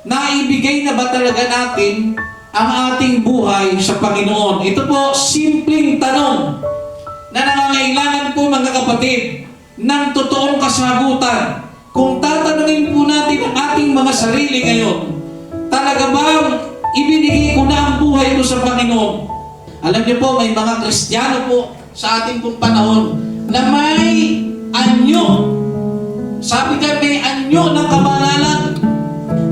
Naibigay na ba talaga natin ang ating buhay sa Panginoon? Ito po, simpleng tanong na nangangailangan po mga kapatid ng totoong kasagutan. Kung tatanungin po natin ang ating mga sarili ngayon, talaga bang ibinigay ko na ang buhay ko sa Panginoon? Alam niyo po, may mga Kristiyano po sa ating pong panahon na may anyo. Sabi ka, may anyo ng kabanalan.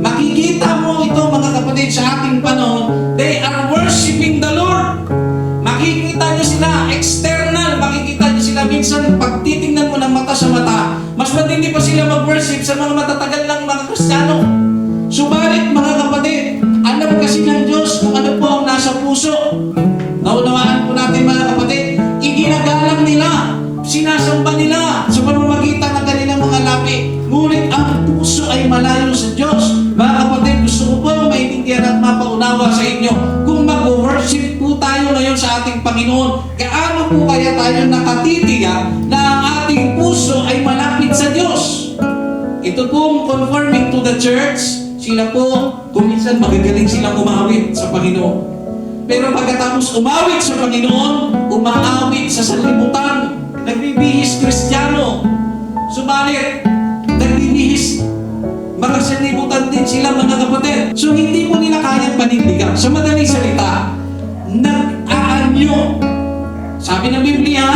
Makikita mo ito mga kapatid sa ating panahon, they are worshiping the Lord. Makikita niyo sila external, makikita niyo sila minsan pag titingnan mo ng mata sa mata, mas matindi pa sila mag-worship sa mga matatagal ng mga Kristiyano. Subalit mga kapatid, alam kasi ng Diyos kung ano po ang nasa puso. Naunawaan po natin mga kapatid, iginagalang nila, sinasamba nila sa pamamagitan ng kanilang mga labi. Ngunit ang puso ay malayo sa Diyos. Mga kapatid, gusto ko po maintindihan at mapaunawa sa inyo. Kung mag-worship po tayo ngayon sa ating Panginoon, gaano po kaya tayo nakatitiyak na ang ating puso ay malapit sa Diyos? Ito pong conforming to the church, sila po, kuminsan magagaling silang umawit sa Panginoon. Pero pagkatapos umawit sa Panginoon, umaawit sa sanlibutan. Nagbibihis Kristiyano. Subalit, nagbibihis mga sanlibutan din sila mga kapatid. So hindi po nila kayang panindigan. Sa madaling salita, nag-aanyo. Sabi ng Biblia,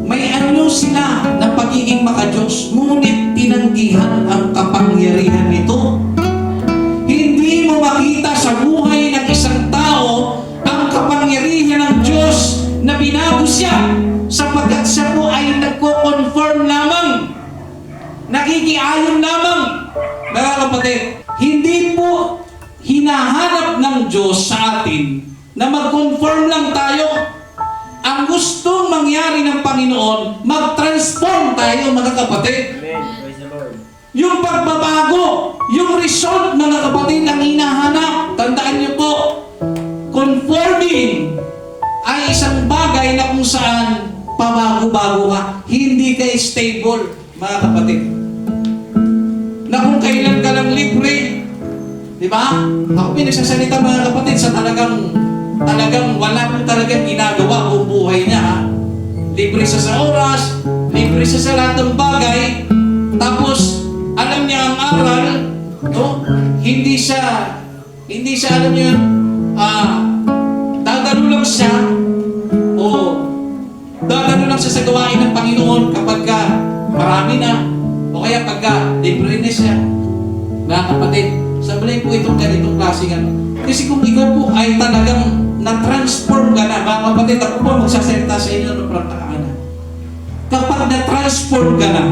may anyo sila na pagiging makadiyos, ngunit tinanggihan ang kapangyarihan nito. Hindi mo makita sa buhay ng isang tao ang kapangyarihan ng Diyos na binago siya sapagkat siya po ay nagko-conform lamang, nakikiayon lamang. Mga kapatid, hindi po hinahanap ng Diyos sa atin na mag-conform lang tayo. Ang gustong mangyari ng Panginoon, mag-transform tayo mga kapatid. Yung pagbabago, yung result mga kapatid ang hinahanap. Tandaan niyo po, conforming ay isang bagay na kung saan pabago-bago ka. Hindi ka stable, mga kapatid. Na kung kailan ka lang libre, di ba? Ako pinagsasalita mga kapatid sa talagang wala po talagang ginagawa buong buhay niya. Ha? Libre siya sa oras, libre siya sa lahat ng bagay, tapos alam niya ang aral, no? Hindi siya alam niyo, dadalo lang siya, dadalo lang siya sa gawain ng Panginoon kapag marami na, o kaya pagka libre na siya. Mga kapatid, sablay po itong ganitong klaseng ano. Kasi kung ikaw po ay talagang na-transform ka na, mga kapatid, ako po magsasalita sa inyo ng praktakaan na. Kapag na-transform ka na,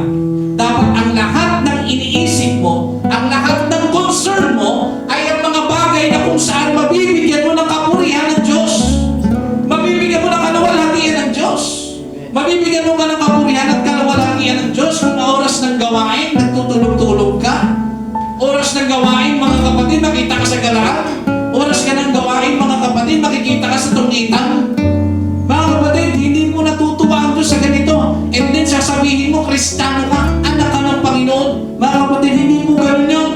dapat ang lahat ng iniisip mo, ang lahat ng concern mo, ay ang mga bagay na kung saan mabibigyan mo ng kapurihan ng Diyos. Mabibigyan mo ng kaluwalhatian ng Diyos. Mabibigyan mo ka ng kapurihan at kaluwalhatian ng Diyos kung na oras ng gawain, nagtutulog-tulog ka. Oras ng gawain, mga kapatid, makita ka sa galaan. Oras ka ng gawain, mga kapatid, makikita ka sa tungitan. Mga kapatid, hindi mo natutuwa ang Diyos sa ganito. And then sasabihin mo, Kristiyano ka, anak ka ng Panginoon. Mga kapatid, hindi po ganun yun.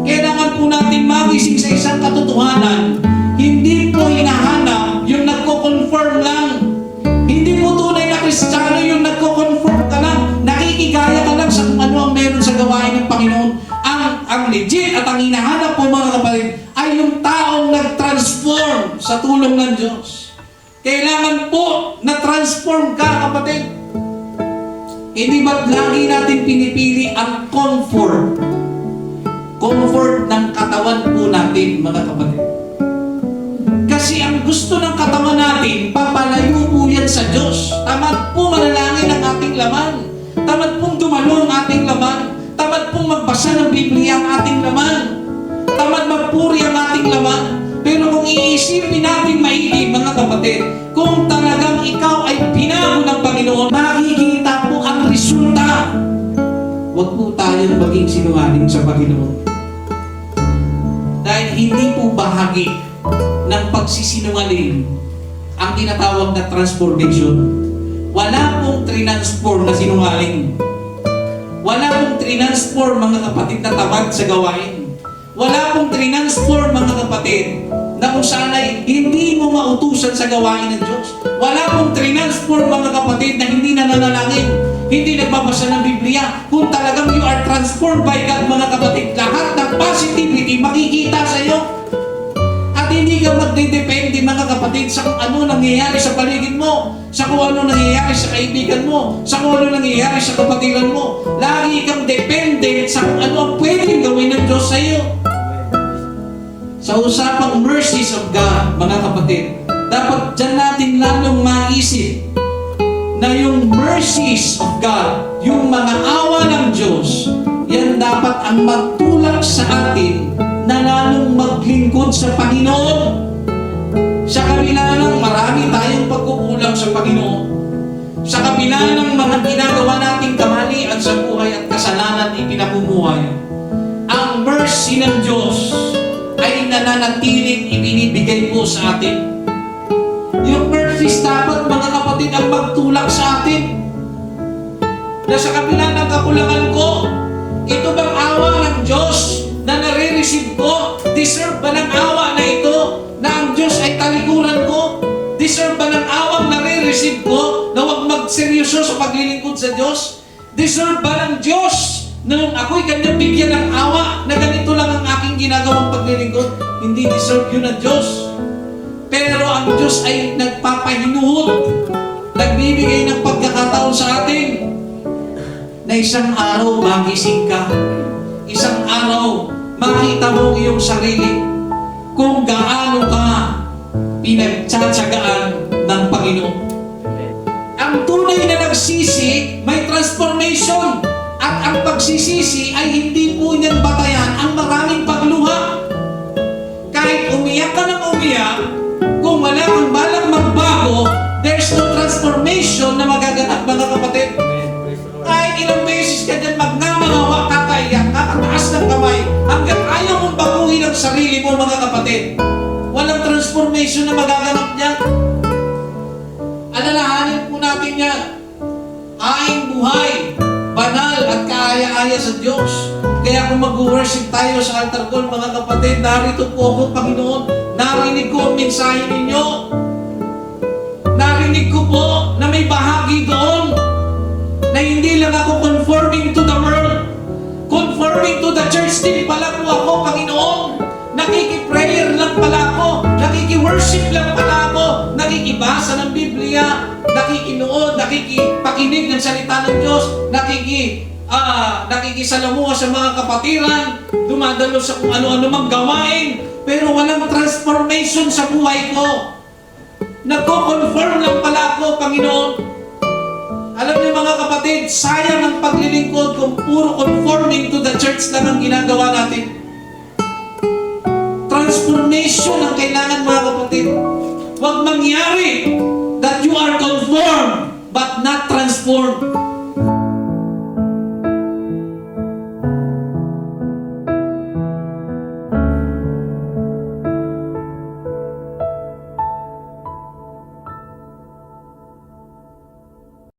Kailangan po natin magising sa isang katotohanan. Hindi po hinahanap yung nagko-conform lang. Hindi po tunay na Kristiyano yung nagko-conform ka lang. Nakikigaya ka lang sa kung ano ang meron sa gawain ng Panginoon. Ang legit at ang hinahanap po mga kapatid ay yung taong nag-transform sa tulong ng Diyos. Kailangan po na-transform ka, kapatid. Hindi ba't lagi natin pinipili ang comfort? Comfort ng katawan po natin, mga kapatid. Kasi ang gusto ng katawan natin, papalayo po yan sa Diyos. Tamad po manalangin ang ating laman. Tamad pong dumalo ang ating laman. Tamad pong magbasa ng Biblia ang ating laman. Tamad magpuri ang ating laman. Pero kung iisipin natin maigi, mga kapatid, kung talagang ikaw ay binago ng Panginoon, makikita po ang resulta. Huwag po tayong maging sinungaling sa Panginoon. Dahil hindi po bahagi ng pagsisinungaling ang tinatawag na transformation. Wala pong transform na sinungaling. Wala pong transform, mga kapatid, na tamad sa gawain. Wala pong transform mga kapatid na kung saan ay hindi mo mautusan sa gawain ng Diyos. Wala pong transform mga kapatid na hindi nananalangin, hindi nagbabasa ng Biblia. Kung talagang you are transformed by God mga kapatid, lahat ng positivity makikita sa iyo. At hindi ka magdedepende mga kapatid sa kung ano nangyayari sa paligid mo, sa kung ano nangyayari sa kaibigan mo, sa kung ano nangyayari sa kapatiran mo. Lagi kang dependent sa kung ano ang pwedeng gawin ng Diyos sa iyo. Sa usapang mercies of God, mga kapatid, dapat dyan natin lalong maisip na yung mercies of God, yung mga awa ng Diyos, yan dapat ang magtulak sa atin na lalong maglingkod sa Panginoon. Sa kabila ng marami tayong pagkukulang sa Panginoon, sa kabila ng mga ginagawa nating kamalian sa buhay at kasalanan ipinamumuhay, ang mercy ng Diyos ay nananatiling ibinibigay po sa atin. Yung mercies dapat mga kapatid ang magtulak sa atin. Na sa kabila ng kakulangan ko, ito bang awa ng Diyos na nare-receive ko? Deserve ba ng awa na ito na ang Diyos ay talikuran ko? Deserve ba ng awang nare-receive ko na huwag magseryoso sa paglilingkod sa Diyos? Deserve ba ng Diyos na nung ako'y kanyang bigyan ng awa na ganito lang ang aking ginagawang paglilingkod? Hindi deserve yun ng Diyos. Pero ang Diyos ay nagpapahinuhod, nagbibigay ng pagkakataon sa atin na isang araw magising ka, isang araw makita mo ang iyong sarili kung gaano ka pinagtsatsagaan ng Panginoon. Ang tunay na nagsisi, may transformation. At ang pagsisisi ay hindi po niyan batayan ang maraming pagluha. Kahit umiyak ka ng umiyak, kung wala kang balang magbago, there's no transformation na magaganap mga kapatid. Kahit ilang beses ka dyan magngangawa, kakaiyak, kakataas ng kamay, hanggang ayaw mong baguhin ang sarili mo mga kapatid. Walang transformation na magaganap niyan. Alalahanin po natin yan. Haing buhay, banal at kaaya-aya sa Diyos. Kaya kung mag-worship tayo sa altar call, mga kapatid, narito po ako, Panginoon. Narinig ko ang mensahe ninyo. Narinig ko po na may bahagi doon na hindi lang ako conforming to the world. Conforming to the church din pala po ako, Panginoon. Nakiki-prayer lang pala ako. Nakiki-worship lang pala ako. Nakikibasa ng Biblia. Nakikinood, nakikipakinig ng salita ng Diyos, nakikisalamuha sa mga kapatiran, dumadalo sa kung ano-ano mang gawain, pero walang transformation sa buhay ko. Nagko-conform lang pala ako, Panginoon. Alam niyo mga kapatid, sayang ang paglilingkod kung puro conforming to the church lang ang ginagawa natin. Transformation ang kailangan mga kapatid. Huwag mangyari that you are conformed but not transformed.